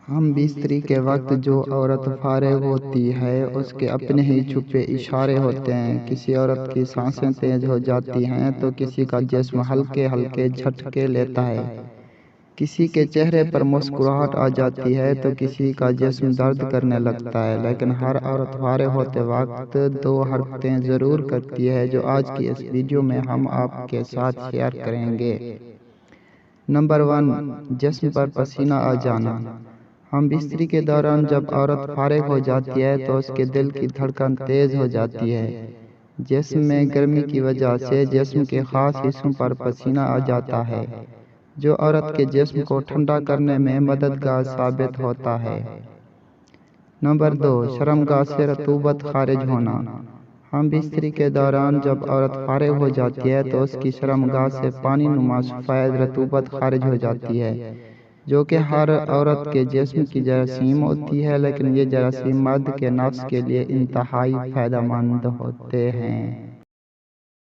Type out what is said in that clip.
ہم بستری کے وقت جو عورت فارغ ہوتی ہے اس کے اپنے ہی چھپے اشارے ہوتے ہیں۔ کسی عورت کی سانسیں تیز ہو جاتی ہیں تو کسی کا جسم ہلکے ہلکے جھٹکے لیتا ہے، کسی کے چہرے پر مسکراہٹ آ جاتی ہے تو کسی کا جسم درد کرنے لگتا ہے، لیکن ہر عورت فارغ ہوتے وقت دو حرکتیں ضرور کرتی ہے جو آج کی اس ویڈیو میں ہم آپ کے ساتھ شیئر کریں گے۔ نمبر 1، جسم پر پسینہ آ جانا۔ ہم بستری کے دوران جب عورت فارغ ہو جاتی ہے تو اس کے دل کی دھڑکن تیز ہو جاتی ہے۔ جسم میں گرمی کی وجہ سے جسم کے خاص حصوں پر پسینہ آ جاتا ہے، جو عورت کے جسم کو ٹھنڈا کرنے میں مددگار ثابت ہوتا ہے۔ نمبر 2، شرمگاہ سے رطوبت خارج ہونا۔ ہم بستری کے دوران جب عورت فارغ ہو جاتی ہے تو اس کی شرمگاہ سے پانی نما سفید رطوبت خارج ہو جاتی ہے، جو کہ ہر عورت کے جسم کی جراثیم ہوتی ہے، لیکن یہ جراثیم مرد کے نفس کے لیے انتہائی فائدہ مند ہوتے ہیں۔